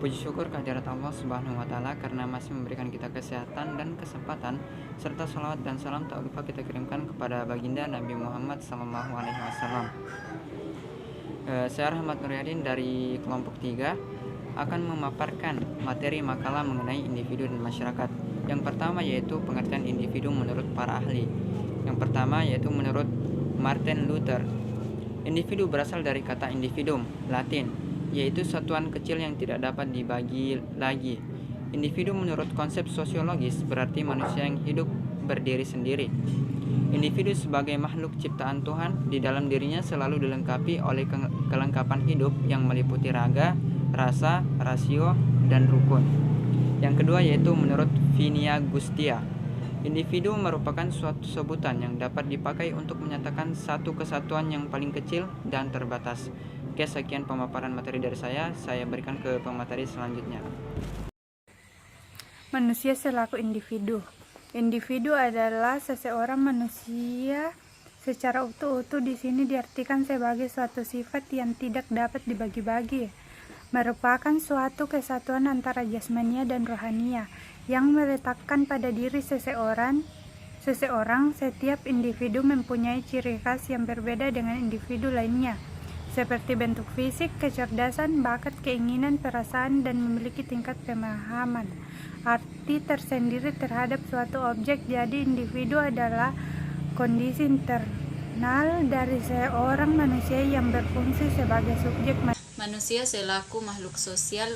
Puji syukur kehadirat Allah Subhanahu wa Ta'ala karena masih memberikan kita kesehatan dan kesempatan, serta salawat dan salam tak lupa kita kirimkan kepada baginda Nabi Muhammad SAW. Saya Rahmat Nuryadin dari kelompok 3 akan memaparkan materi makalah mengenai individu dan masyarakat. Yang pertama yaitu pengertian individu menurut para ahli. Yang pertama yaitu menurut Martin Luther. Individu berasal dari kata individuum, Latin, yaitu satuan kecil yang tidak dapat dibagi lagi. Individu menurut konsep sosiologis berarti manusia yang hidup berdiri sendiri. Individu sebagai makhluk ciptaan Tuhan, di dalam dirinya selalu dilengkapi oleh kelengkapan hidup yang meliputi raga, rasa, rasio, dan rukun. Yang kedua yaitu menurut Vinia Gustia. Individu merupakan suatu sebutan yang dapat dipakai untuk menyatakan satu kesatuan yang paling kecil dan terbatas. Oke, sekian pemaparan materi dari saya berikan ke pemateri selanjutnya. Manusia selaku individu. Individu adalah seseorang manusia secara utuh-utuh. Di sini diartikan sebagai suatu sifat yang tidak dapat dibagi-bagi, merupakan suatu kesatuan antara jasmania dan rohania yang meletakkan pada diri seseorang. Setiap individu mempunyai ciri khas yang berbeda dengan individu lainnya, seperti bentuk fisik, kecerdasan, bakat, keinginan, perasaan, dan memiliki tingkat pemahaman, arti tersendiri terhadap suatu objek. Jadi individu adalah kondisi internal dari seorang manusia yang berfungsi sebagai subjek. Manusia selaku makhluk sosial.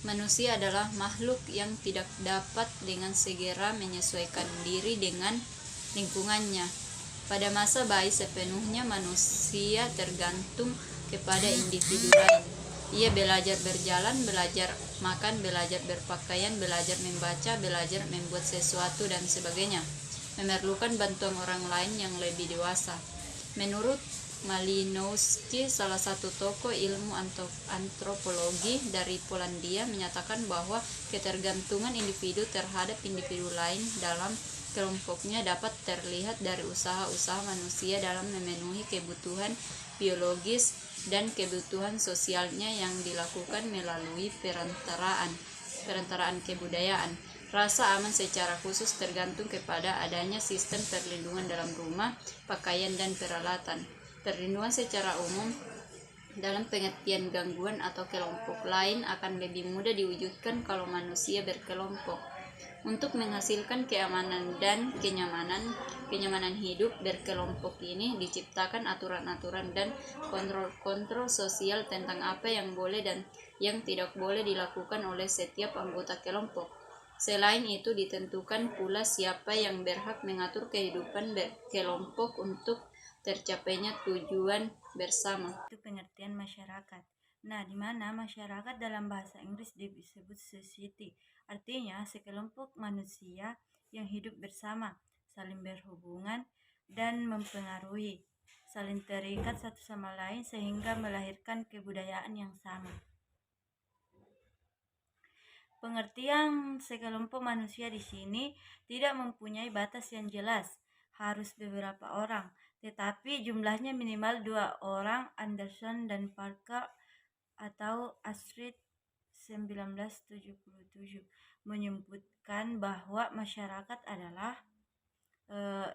Manusia adalah makhluk yang tidak dapat dengan segera menyesuaikan diri dengan lingkungannya. Pada masa bayi sepenuhnya manusia tergantung kepada individu lain. Ia belajar berjalan, belajar makan, belajar berpakaian, belajar membaca, belajar membuat sesuatu, dan sebagainya. Memerlukan bantuan orang lain yang lebih dewasa. Menurut Malinowski, salah satu tokoh ilmu antropologi dari Polandia, menyatakan bahwa ketergantungan individu terhadap individu lain dalam kelompoknya dapat terlihat dari usaha-usaha manusia dalam memenuhi kebutuhan biologis dan kebutuhan sosialnya yang dilakukan melalui perantaraan kebudayaan. Rasa aman secara khusus tergantung kepada adanya sistem perlindungan dalam rumah, pakaian, dan peralatan. Perlindungan secara umum dalam pengertian gangguan atau kelompok lain akan lebih mudah diwujudkan kalau manusia berkelompok. Untuk menghasilkan keamanan dan kenyamanan hidup berkelompok ini diciptakan aturan-aturan dan kontrol sosial tentang apa yang boleh dan yang tidak boleh dilakukan oleh setiap anggota kelompok. Selain itu ditentukan pula siapa yang berhak mengatur kehidupan berkelompok untuk tercapainya tujuan bersama. Itu pengertian masyarakat. Nah, di mana masyarakat dalam bahasa Inggris disebut society, artinya sekelompok manusia yang hidup bersama, saling berhubungan dan mempengaruhi, saling terikat satu sama lain sehingga melahirkan kebudayaan yang sama. Pengertian sekelompok manusia di sini tidak mempunyai batas yang jelas, harus beberapa orang, tetapi jumlahnya minimal 2 orang. Anderson dan Parker atau Astrid 1977 menyebutkan bahwa masyarakat adalah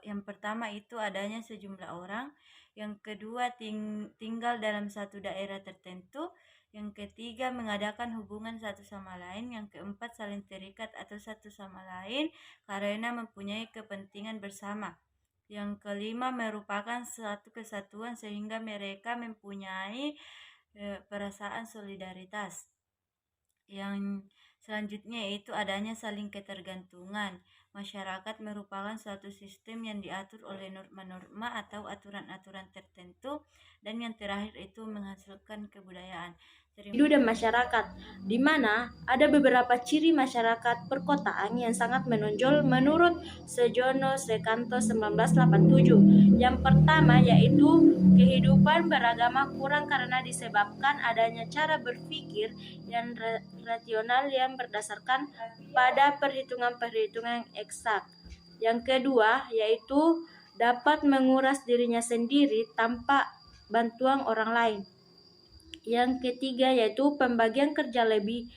yang pertama itu adanya sejumlah orang, yang kedua tinggal dalam satu daerah tertentu, yang ketiga mengadakan hubungan satu sama lain, yang keempat saling terikat atau satu sama lain karena mempunyai kepentingan bersama, yang kelima merupakan suatu kesatuan sehingga mereka mempunyai perasaan solidaritas. Yang selanjutnya yaitu adanya saling ketergantungan. Masyarakat merupakan suatu sistem yang diatur oleh norma-norma atau aturan-aturan tertentu, dan yang terakhir itu menghasilkan kebudayaan. Individu dan masyarakat, di mana ada beberapa ciri masyarakat perkotaan yang sangat menonjol menurut Sejono Sekanto 1987. Yang pertama yaitu kehidupan beragama kurang karena disebabkan adanya cara berpikir yang rasional yang berdasarkan pada perhitungan-perhitungan eksak. Yang kedua yaitu dapat menguras dirinya sendiri tanpa bantuan orang lain. Yang ketiga yaitu pembagian kerja lebih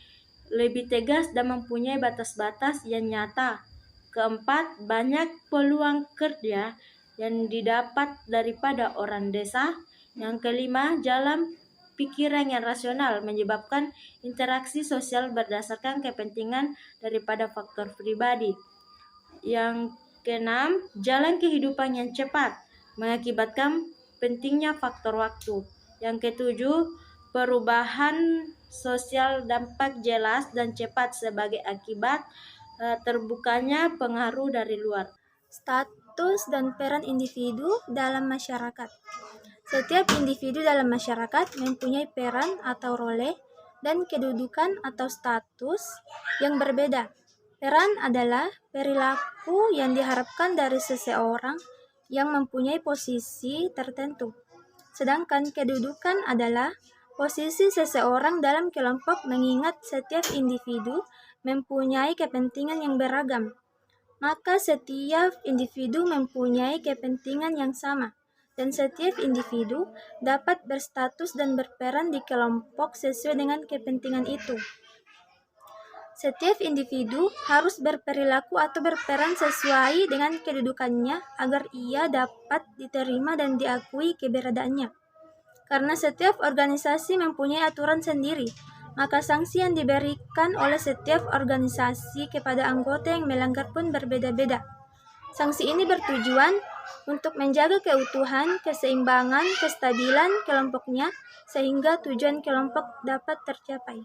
lebih tegas dan mempunyai batas-batas yang nyata. Keempat, banyak peluang kerja yang didapat daripada orang desa. Yang kelima, jalan pikiran yang rasional menyebabkan interaksi sosial berdasarkan kepentingan daripada faktor pribadi. Yang keenam, jalan kehidupan yang cepat mengakibatkan pentingnya faktor waktu. Yang ketujuh, perubahan sosial dampak jelas dan cepat sebagai akibat terbukanya pengaruh dari luar. Status dan peran individu dalam masyarakat. Setiap individu dalam masyarakat mempunyai peran atau role dan kedudukan atau status yang berbeda. Peran adalah perilaku yang diharapkan dari seseorang yang mempunyai posisi tertentu. Sedangkan kedudukan adalah posisi seseorang dalam kelompok, mengingat setiap individu mempunyai kepentingan yang beragam. Maka setiap individu mempunyai kepentingan yang sama, dan setiap individu dapat berstatus dan berperan di kelompok sesuai dengan kepentingan itu. Setiap individu harus berperilaku atau berperan sesuai dengan kedudukannya agar ia dapat diterima dan diakui keberadaannya. Karena setiap organisasi mempunyai aturan sendiri, maka sanksi yang diberikan oleh setiap organisasi kepada anggota yang melanggar pun berbeda-beda. Sanksi ini bertujuan untuk menjaga keutuhan, keseimbangan, kestabilan kelompoknya sehingga tujuan kelompok dapat tercapai.